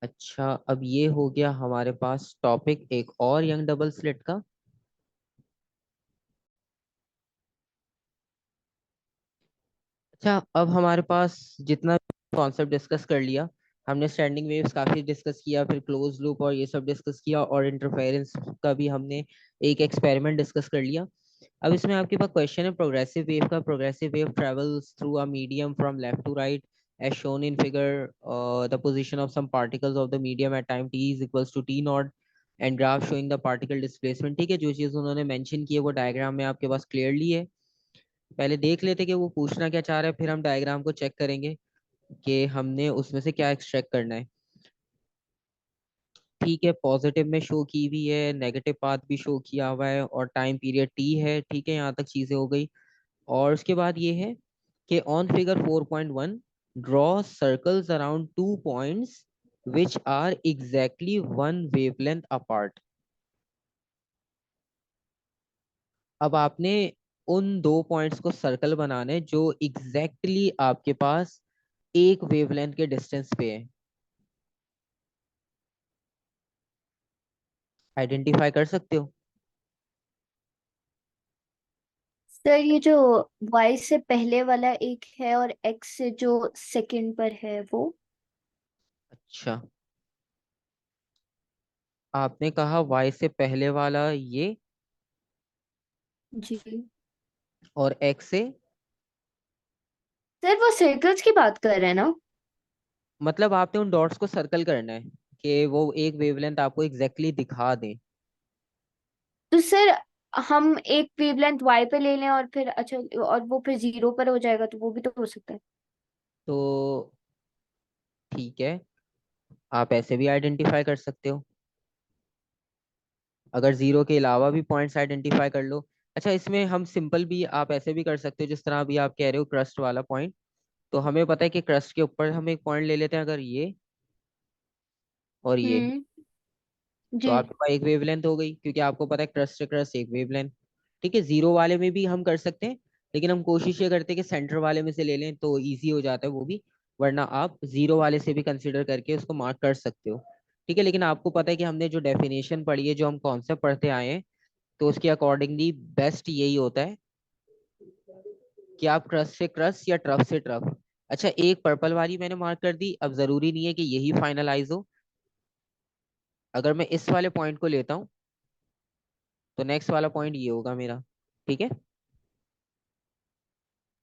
अच्छा, अब ये हो गया हमारे पास टॉपिक एक और यंग डबल स्लिट का। अच्छा, अब हमारे पास जितना कॉन्सेप्ट डिस्कस कर लिया हमने, स्टैंडिंग वेव्स काफी डिस्कस किया, फिर क्लोज लूप और ये सब डिस्कस किया, और इंटरफेरेंस का भी हमने एक एक्सपेरिमेंट डिस्कस कर लिया। अब इसमें आपके पास क्वेश्चन है प्रोग्रेसिव वेव का। Progressive wave travels through a medium from left to right as shown in figure. The position of some particles of the medium at time t is equals to t naught and graph showing the particle displacement। ठीक है, जो चीज उन्होंने mention की है वो diagram में आपके पास क्लियरली है। पहले देख लेते कि वो पूछना क्या चाह रहा है, फिर हम डायग्राम को चेक करेंगे कि हमने उसमें से क्या एक्सट्रैक्ट करना है। ठीक है, पॉजिटिव में शो की हुई है, नेगेटिव पाथ भी शो किया हुआ है, और टाइम पीरियड टी है। ठीक है, यहाँ तक चीजें हो गई। और उसके बाद ये है कि on figure 4.1 draw circles around two points which are exactly one wavelength apart. अब आपने उन दो पॉइंट्स को सर्कल बनाने जो एग्जैक्टली आपके पास एक वेवलेंथ के डिस्टेंस पे है। आइडेंटिफाई कर सकते हो? सर ये जो y से पहले वाला एक है और x से जो सेकंड पर है वो। अच्छा, आपने कहा y से पहले वाला ये, जी और x से, सर वो सर्कल्स की बात कर रहे हैं ना। मतलब आपने उन डॉट्स को सर्कल करना है कि वो एक वेवलेंथ आपको एग्जैक्टली दिखा दें। तो सर हम एक वेवलेंथ y पे ले लें और फिर अच्छा और वो फिर जीरो पर हो जाएगा तो वो भी तो हो सकता है। तो ठीक है, आप ऐसे भी आइडेंटिफाई कर सकते हो, अगर जीरो के अलावा भी पॉइंट्स आइडेंटिफाई कर लो। अच्छा, इसमें हम सिंपल भी आप ऐसे भी कर सकते हो, जिस तरह अभी आप कह रहे हो क्रस्ट वाला पॉइंट। तो हमें पता है कि क्रस्ट के ऊपर हम एक पॉइंट ले लेते हैं, अगर ये और ये, हम्म। तो जी आपके पास एक वेवलेंथ हो गई, क्योंकि आपको पता है क्रस्ट से क्रस्ट एक वेवलेंथ। ठीक है, जीरो वाले में भी हम कर सकते हैं, लेकिन हम कोशिश ये करते हैं कि सेंटर वाले में से ले लें तो इजी हो जाता है वो भी। वरना आप जीरो वाले से भी कंसिडर करके उसको मार्क कर सकते हो। ठीक है, लेकिन आपको पता है कि हमने जो डेफिनेशन पढ़ी है, जो हम कॉन्सेप्ट पढ़ते आए हैं, तो उसके अकॉर्डिंगली बेस्ट यही होता है कि आप क्रस्ट से क्रस्ट या ट्रफ से ट्रफ। अच्छा, एक पर्पल वाली मैंने मार्क कर दी। अब जरूरी नहीं है कि यही फाइनलाइज हो। अगर मैं इस वाले पॉइंट को लेता हूँ तो नेक्स्ट वाला पॉइंट ये होगा मेरा। ठीक है,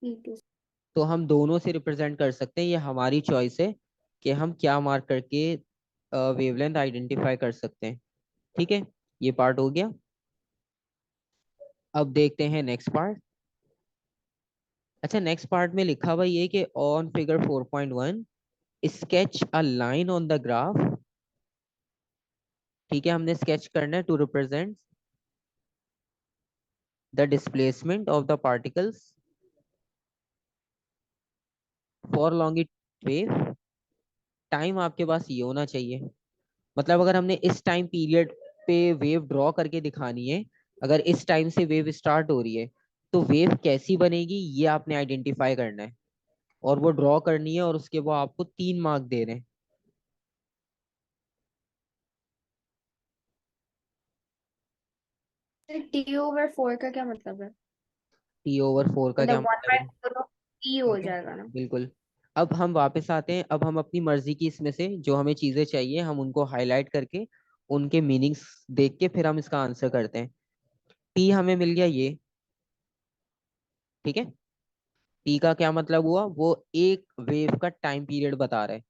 ठीक है। तो हम दोनों से रिप्रेजेंट कर सकते हैं, ये हमारी चॉइस है कि हम क्या मार्क करके वेवलेंथ आइडेंटिफाई कर सकते हैं। ठीक है, ये पार्ट हो गया। अब देखते हैं नेक्स्ट पार्ट। अच्छा, नेक्स्ट पार्ट में लिखा हुआ ये कि on figure 4.1 sketch a line on the graph. ठीक है, हमने स्केच करना है to represent the displacement of the particles for longitudinal wave. Time आपके पास ये होना चाहिए, मतलब अगर हमने इस टाइम पीरियड पे वेव ड्रॉ करके दिखानी है, अगर इस टाइम से वेव स्टार्ट हो रही है तो वेव कैसी बनेगी ये आपने आइडेंटिफाई करना है, और वो ड्रॉ करनी है, और उसके वो आपको 3 मार्क दे रहे हैं। सर t/4 का क्या मतलब है? T/4 का क्या मतलब वन मतलब बाय है? फोर ऑफ टी हो ठीक है, जाएगा ना। बिल्कुल। अब हम वापस आते हैं, अब हम अपनी मर्जी की इसमें से जो हमें चीजें चाहिए हम उनको हाईलाइट करके उनके मीनिंग्स देख के फिर हम इसका आंसर करते हैं। टी हमें मिल गया ये। ठीक है, टी का क्या मतलब हुआ, वो एक वेव का टाइम पीरियड बता रहा है।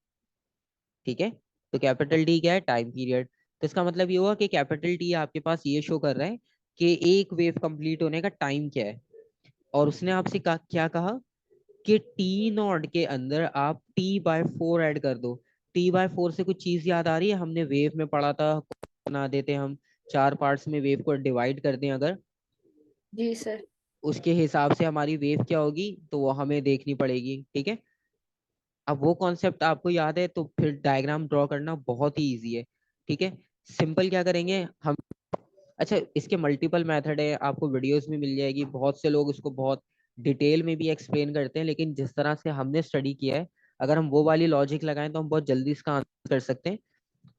ठीक है, तो कैपिटल टी क्या है, टाइम पीरियड। तो इसका मतलब ये हुआ कि कैपिटल टी आपके पास ये शो कर रहा है कि एक वेव कंप्लीट होने का टाइम क्या है। और उसने आपसे क्या कहा कि टी नॉट के अंदर आप t/4 ऐड कर दो। t/4 से कुछ चीज याद आ रही है? हमने वेव में पढ़ा था, बना देते हम 4 पार्ट्स में, वेव को डिवाइड कर दें अगर, जी सर। उसके हिसाब से हमारी वेव क्या होगी तो वो हमें देखनी पड़ेगी। ठीक है, अब वो कॉन्सेप्ट आपको याद है तो फिर डायग्राम ड्रॉ करना बहुत ही इजी है। ठीक है, सिंपल क्या करेंगे हम। अच्छा, इसके मल्टीपल मेथड है, आपको वीडियोस में मिल जाएगी, बहुत से लोग इसको बहुत डिटेल में भी एक्सप्लेन करते हैं, लेकिन जिस तरह से हमने स्टडी किया है, अगर हम वो वाली लॉजिक लगाएं तो हम बहुत जल्दी इसका आंसर कर सकते हैं।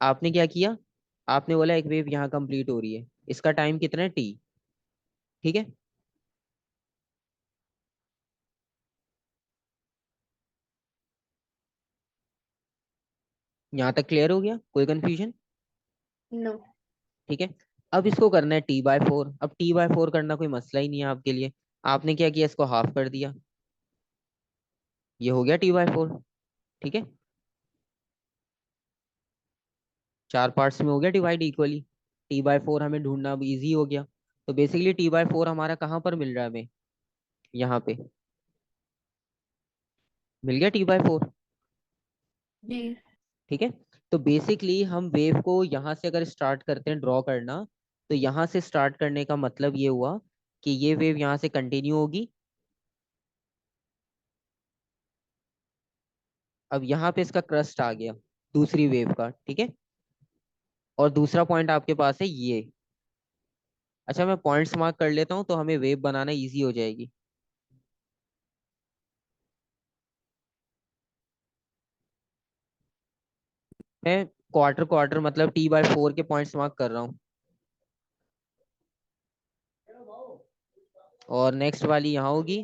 आपने क्या किया, आपने बोला एक वेव यहाँ कंप्लीट हो रही है, इसका टाइम कितना है, टी। ठीक है, यहाँ तक क्लियर हो गया, कोई कंफ्यूजन? नो। ठीक है, अब इसको करना है T/4। अब T/4 करना कोई मसला ही नहीं है आपके लिए। आपने क्या किया, इसको हाफ कर दिया, ये हो गया T/4। ठीक है, 4 पार्ट्स में हो गया डिवाइड इक्वली। T/4 हमें ढूंढना अब इजी हो गया। तो बेसिकली T/4 हमारा कहाँ पर मिल रहा है हमें, यहाँ पे मिल गया T/4। जी। ठीक है, तो बेसिकली हम वेव को यहाँ से अगर स्टार्ट करते हैं ड्रॉ करना, तो यहाँ से स्टार्ट करने का मतलब ये हुआ कि ये वेव यहाँ से कंटिन्यू होगी। अब यहाँ पे इसका क्रस्ट आ गया दूसरी वेव का। ठीक है, और दूसरा पॉइंट आपके पास है ये। अच्छा, मैं पॉइंट्स मार्क कर लेता हूँ तो हमें वेव बनाना इजी हो जाएगी। मैं क्वार्टर क्वार्टर मतलब T/4 के पॉइंट्स मार्क कर रहा हूँ। और नेक्स्ट वाली यहाँ होगी।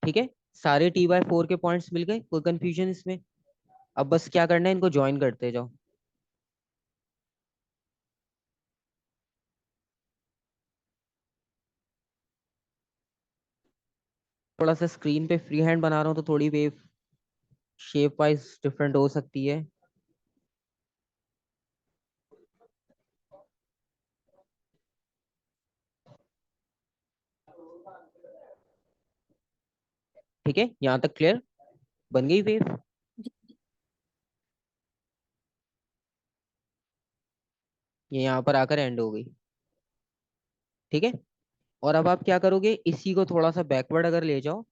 ठीक है, सारे T/4 के पॉइंट्स मिल गए, कोई कंफ्यूजन इसमें? अब बस क्या करना है, इनको ज्वाइन करते जाओ। थोड़ा सा स्क्रीन पे फ्री हैंड बना रहा हूँ तो थोड़ी वेव शेप वाइज डिफरेंट हो सकती है। ठीक है, यहाँ तक क्लियर, बन गई वेव। ये यहाँ पर आकर एंड हो गई। ठीक है, और अब आप क्या करोगे, इसी को थोड़ा सा बैकवर्ड अगर ले जाओ,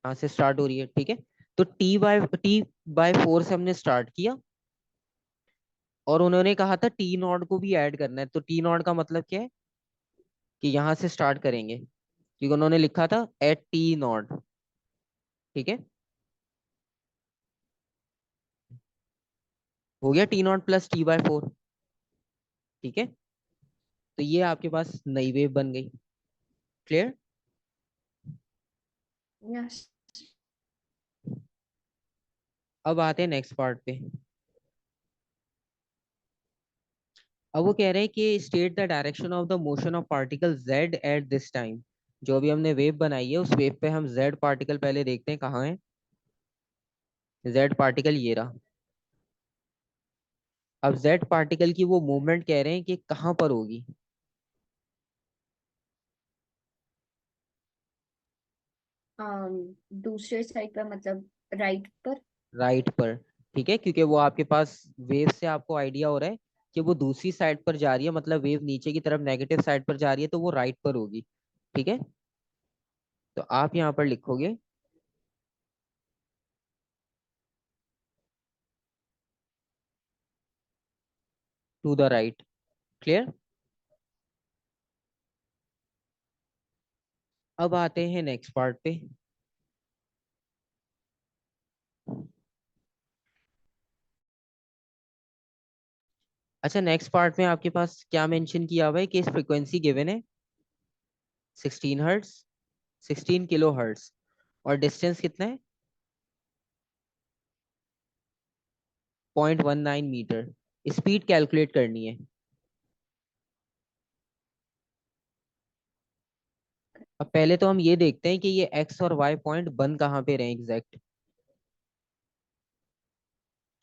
यहाँ से स्टार्ट हो रही है। ठीक है, तो T/4 से हमने स्टार्ट किया, और उन्होंने कहा था T0 को भी ऐड करना है। तो T0 का मतलब क्या है, कि यहाँ से स्टार्ट करेंगे, क्योंकि उन्होंने लिखा था एट T0। ठीक है, हो गया T0 प्लस T/4। ठीक है, तो ये आपके पास नई वेव बन गई। क्लियर? यस। अब आते हैं नेक्स्ट पार्ट पे। अब वो कह रहे हैं कि state the direction of the motion of particle z at this time. जो अभी हमने वेव बनाई है, उस वेव पे हम z पार्टिकल पहले देखते हैं कहाँ है। z पार्टिकल ये रहा। अब z पार्टिकल की वो मूवमेंट कह रहे हैं कि कहाँ पर होगी। दूसरे साइड पर मतलब राइट पर। राइट पर। ठीक है, क्योंकि वो आपके पास वेव से आपको आइडिया हो रहा है कि वो दूसरी साइड पर जा रही है, मतलब वेव नीचे की तरफ नेगेटिव साइड पर जा रही है, तो वो राइट पर होगी। ठीक है, तो आप यहाँ पर लिखोगे टू द राइट। क्लियर? अब आते हैं नेक्स्ट पार्ट पे। अच्छा, नेक्स्ट पार्ट में आपके पास क्या मेंशन किया हुआ है कि इस फ्रीक्वेंसी गिवन है 16 हर्ट्ज, 16 किलो हर्ट्ज, और डिस्टेंस कितना है, 0.19 मीटर। स्पीड कैलकुलेट करनी है। अब पहले तो हम ये देखते हैं कि ये एक्स और वाई पॉइंट बन कहाँ पे रहे एग्जैक्ट।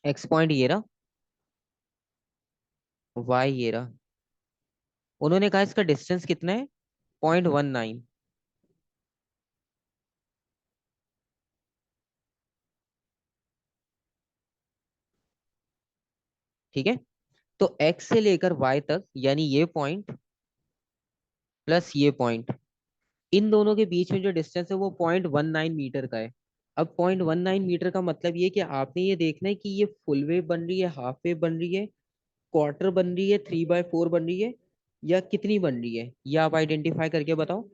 एक्स पॉइंट ये रहा, वाई ये रहा। उन्होंने कहा इसका डिस्टेंस कितना है, 0.19। ठीक है, तो एक्स से लेकर वाई तक, यानी ये पॉइंट प्लस ये पॉइंट, इन दोनों के बीच में जो डिस्टेंस है वो 0.19 मीटर का है। अब 0.19 मीटर का मतलब ये कि आपने ये देखना है कि ये फुल वेव बन रही है, हाफ वेव बन रही है, क्वार्टर बन रही है, 3/4 बन रही है, या कितनी बन रही है, ये आप आइडेंटिफाई करके बताओ।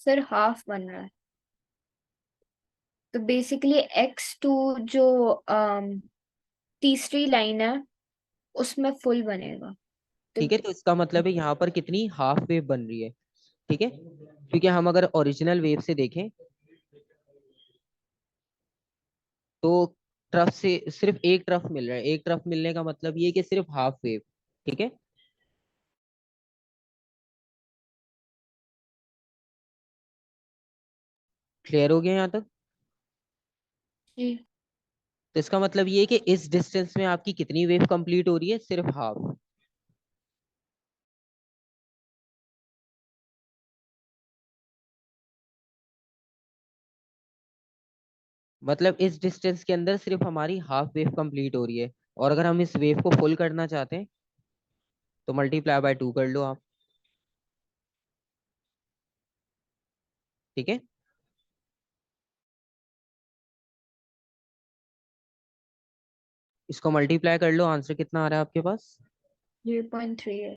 सर हाफ बन रहा है, तो बेसिकली X2 जो तीसरी लाइन है उसमें फुल बनेगा। तो ठीक है, तो इसका मतलब है यहाँ पर कितनी हाफ वेव बन रही है। ठीक है, क्योंकि हम अगर ओरिजिनल वेव से देखें तो ट्रफ से सिर्फ एक ट्रफ मिल रहा है। एक ट्रफ मिलने का मतलब ये कि सिर्फ हाफ वेव। ठीक है, क्लियर हो गया यहाँ तक? जी। तो इसका मतलब ये है कि इस डिस्टेंस में आपकी कितनी वेव कंप्लीट हो रही है, सिर्फ हाफ। मतलब इस डिस्टेंस के अंदर सिर्फ हमारी हाफ वेव कंप्लीट हो रही है। और अगर हम इस वेव को फुल करना चाहते हैं तो मल्टीप्लाई बाय 2 कर लो आप। ठीक है, इसको मल्टीप्लाई कर लो, आंसर कितना आ रहा है आपके पास? 0.3 है।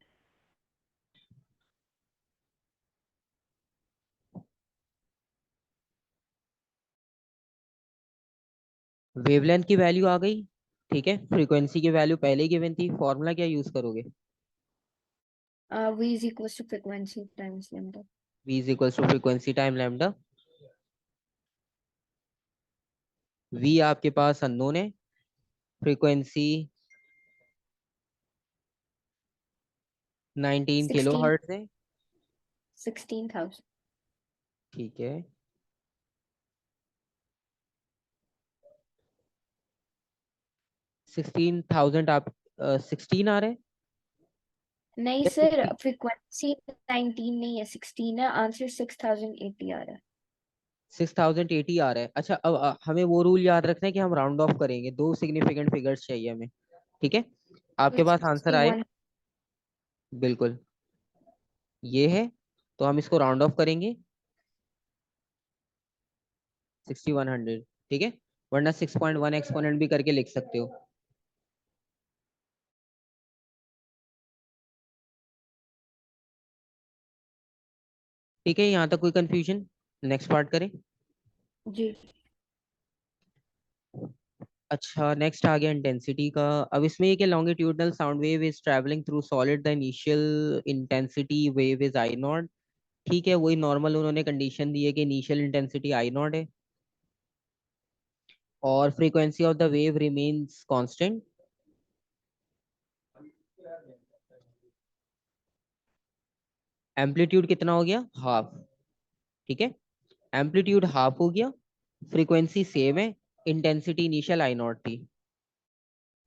वेवलेंथ की वैल्यू आ गई। ठीक है, फ्रीक्वेंसी की वैल्यू पहले ही गिवन थी, फॉर्मूला क्या यूज करोगे? V is equals to frequency times lambda। v is equal to frequency time lambda. v आपके पास अननोन है, फ्रीक्वेंसी 19 किलो 16 हर्ट्ज है। 16,000। ठीक है, 16,000 आप 16 आ रहे हैं नहीं या सर, 50? फ्रीक्वेंसी 19 नहीं है, 16 है। आंसर 6080 आ रहा है। 6080 आ रहा है। अच्छा, अब हमें वो रूल याद रखना है कि हम राउंड ऑफ करेंगे, दो सिग्निफिकेंट फिगर्स चाहिए हमें। ठीक है, तो आपके पास आंसर आए? 61। बिल्कुल, ये है। तो हम इसको राउंड ऑफ करेंगे 6100। ठीक है, वरना 6.1 एक्सपोनेंट भी करके लिख सकते हो। ठीक है, यहाँ तक कोई कंफ्यूजन? नेक्स्ट पार्ट करें। जी। अच्छा, नेक्स्ट आ गया इंटेंसिटी का। अब इसमें ये कि longitudinal sound wave is travelling through solid, the initial intensity wave is I not. ठीक है, वही नॉर्मल उन्होंने कंडीशन दी है कि इनिशियल इंटेंसिटी आई नॉट है और frequency of the wave remains constant. Amplitude कितना हो गया, हाफ। ठीक है, एम्पलीट्यूड हाफ हो गया, फ्रीक्वेंसी सेम है, इंटेंसिटी इनिशियल आई नॉट थी।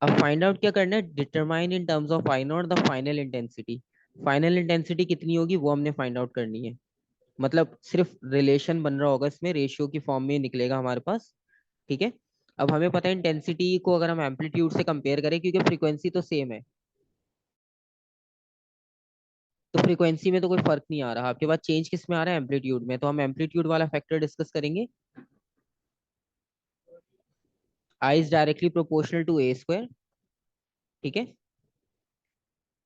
अब फाइंड आउट क्या करना है, determine in terms of I not the final intensity. Final intensity कितनी होगी वो हमने फाइंड आउट करनी है। मतलब सिर्फ रिलेशन बन रहा होगा, इसमें रेशियो की फॉर्म में निकलेगा हमारे पास। ठीक है, अब हमें पता है इंटेंसिटी को अगर हम एम्पलीट्यूड से कंपेयर करें, क्योंकि फ्रीक्वेंसी तो सेम है, तो फ्रीक्वेंसी में तो कोई फर्क नहीं आ रहा। आपके पास चेंज किस में आ रहा है, एम्पलीट्यूड में। तो हम एम्पलीट्यूड वाला फैक्टर डिस्कस करेंगे। I is directly proportional to A square. ठीक है,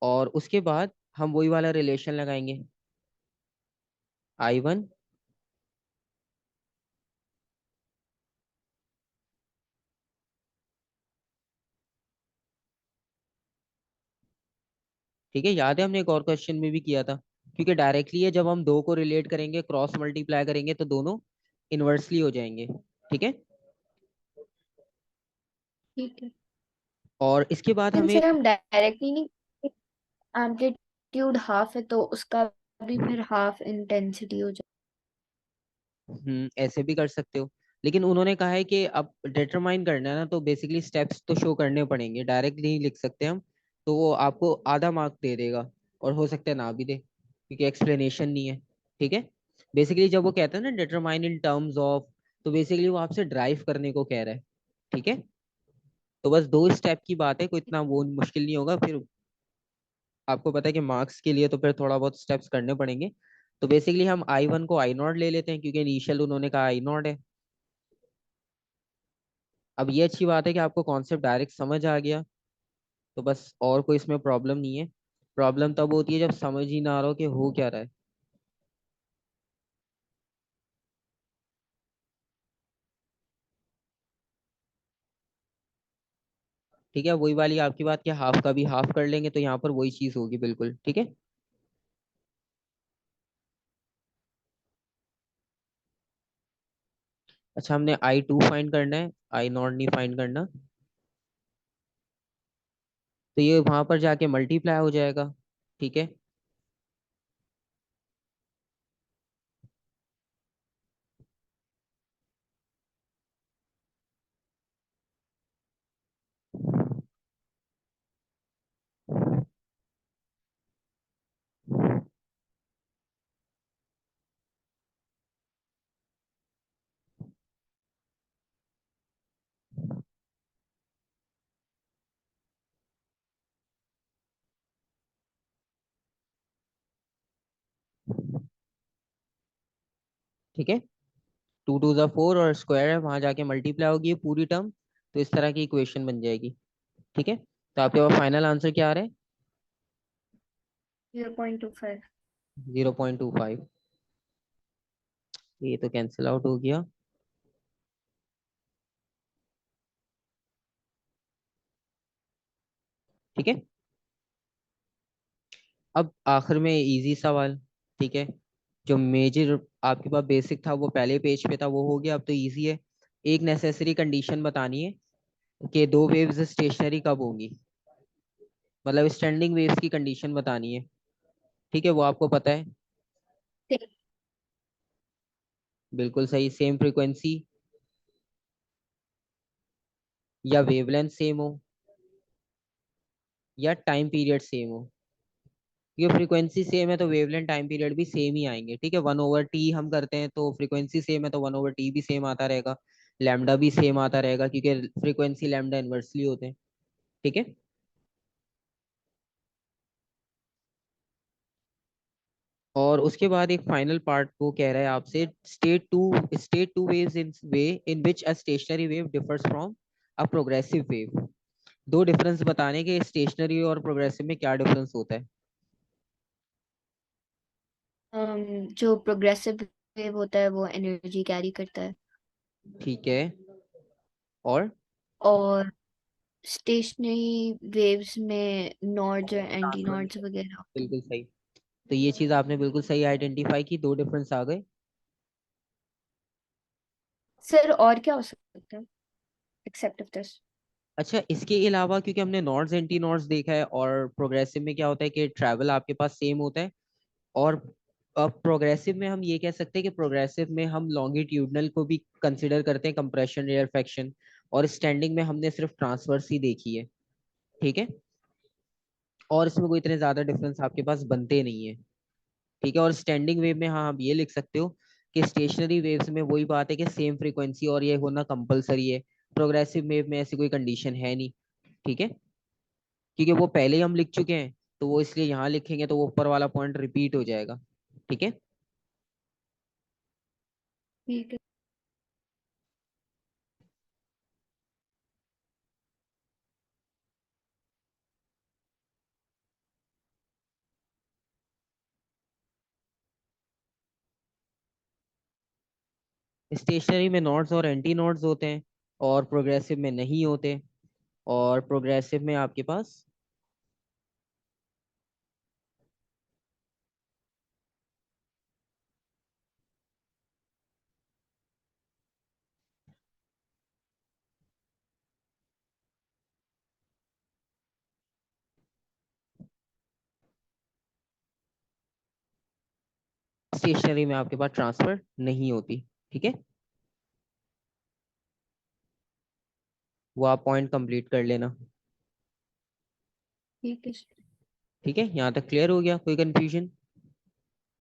और उसके बाद हम वही वाला रिलेशन लगाएंगे, I1। ठीक है, याद है हमने एक और क्वेश्चन में भी किया था, क्योंकि डायरेक्टली है जब हम दो को रिलेट करेंगे, क्रॉस मल्टीप्लाई करेंगे तो दोनों इनवर्सली हो जाएंगे। ठीक है, ठीक है। और इसके बाद लेकिन हमें सर हम डायरेक्टली नहीं, एम्पलीट्यूड हाफ है तो उसका भी फिर हाफ इंटेंसिटी हो जाए। ऐसे भी कर सकते हो, लेकिन उन्होंने कहा है कि अब डिटरमाइन करना है ना, तो बेसिकली स्टेप्स तो शो करने पड़ेंगे, डायरेक्ट नहीं लिख सकते हम। तो वो आपको आधा मार्क दे देगा, और हो सकता है ना भी दे, क्योंकि एक्सप्लेनेशन नहीं है। ठीक है, बेसिकली जब वो कहता है ना डिटरमाइन इन टर्म्स ऑफ, तो बेसिकली वो आपसे ड्राइव करने को कह रहा है। ठीक है, तो बस दो स्टेप की बात है, कोई इतना वो मुश्किल नहीं होगा। फिर आपको पता है कि मार्क्स के लिए तो फिर थोड़ा बहुत स्टेप्स करने पड़ेंगे। तो बेसिकली हम I1 को I0 ले लेते हैं क्योंकि इनिशियल उन्होंने कहा I0 है। अब ये अच्छी बात है कि आपको कॉन्सेप्ट डायरेक्ट समझ आ गया, तो बस और कोई इसमें प्रॉब्लम नहीं है। प्रॉब्लम तब होती है जब समझ ही ना आ रहा हो कि हो क्या रहा है। ठीक है, वही वाली आपकी बात कि हाफ का भी हाफ कर लेंगे तो यहाँ पर वही चीज होगी बिल्कुल। ठीक है, अच्छा हमने I2 फाइंड करना है, I0 नहीं फाइंड करना। तो ये वहां पर जाके मल्टीप्लाई हो जाएगा। ठीक है, ठीक है, 2 2 ज़ा 4 और स्क्वायर है, वहां जाके मल्टीप्लाई होगी ये पूरी टर्म, तो इस तरह की इक्वेशन बन जाएगी। ठीक है, तो आपके पास फाइनल आंसर क्या आ रहा है? 0.25। 0.25। ये तो कैंसिल आउट हो गया। ठीक है, अब आखिर में इजी सवाल। ठीक है, जो मेजर आपके पास बेसिक था वो पहले पेज पे था, वो हो गया। अब तो इजी है। एक नेसेसरी कंडीशन बतानी है कि दो वेव्स स्टेशनरी कब होंगी, मतलब स्टैंडिंग वेव्स की कंडीशन बतानी है। ठीक है, वो आपको पता है। ठीक। बिल्कुल सही, सेम फ्रीक्वेंसी या वेवलेंथ सेम हो या टाइम पीरियड सेम हो। ये फ्रीक्वेंसी सेम है तो वेवलेंथ टाइम पीरियड भी सेम ही आएंगे। ठीक है, 1/t हम करते हैं तो फ्रीक्वेंसी सेम है तो 1/t भी सेम आता रहेगा, लैम्डा भी सेम आता रहेगा क्योंकि फ्रीक्वेंसी लैम्डा इनवर्सली होते हैं। ठीक है, और उसके बाद एक फाइनल पार्ट वो कह रहा है आपसे, state two waves in way in which a stationary wave differs from a progressive wave. दो डिफरेंस बताने के स्टेशनरी और प्रोग्रेसिव में क्या डिफरेंस होता है। जो प्रोग्रेसिव वेव होता है वो एनर्जी कैरी करता है, ठीक है, और और स्टेशनरी वेव्स में नॉड्स और एंटी ट्रांसफर नहीं नॉड्स करता। वगैरह होते हैं। बिल्कुल सही। तो ये चीज आपने बिल्कुल सही आइडेंटिफाई की, दो डिफरेंस आ गए। सर और क्या हो सकता है एक्सेप्ट ऑफ दिस? अच्छा, इसके अलावा क्योंकि हमने नॉर्ड्स एंटी नॉर्ड्स देखा है, और प्रोग्रेसिव में क्या होता है कि ट्रैवल आपके पास सेम होता है, और प्रोग्रेसिव में हम ये कह सकते हैं कि प्रोग्रेसिव में हम लॉन्गिट्यूडनल को भी कंसिडर करते हैं, कंप्रेशन रेयरफेक्शन, और स्टैंडिंग में हमने सिर्फ ट्रांसवर्स ही देखी है। ठीक है, और इसमें कोई इतने ज्यादा डिफरेंस आपके पास बनते नहीं है। ठीक है, और स्टैंडिंग वेव में हाँ आप ये लिख सकते हो कि स्टेशनरी वेव्स में वही बात है कि सेम फ्रीक्वेंसी और ये होना कंपलसरी है। प्रोग्रेसिव वेव में ऐसी कोई कंडीशन है नहीं। ठीक है, क्योंकि वो पहले ही हम लिख चुके हैं, तो वो इसलिए यहाँ लिखेंगे तो वो ऊपर वाला पॉइंट रिपीट हो जाएगा। ठीक है, ठीक है। स्टेशनरी में नोड्स और एंटी नोड्स होते हैं, और प्रोग्रेसिव में नहीं होते। और प्रोग्रेसिव में आपके पास स्टेशनरी में आपके पास ट्रांसफर नहीं होती। ठीक है, वो आप पॉइंट कंप्लीट कर लेना। ठीक है। ठीक है, यहाँ तक क्लियर हो गया, कोई कंफ्यूजन?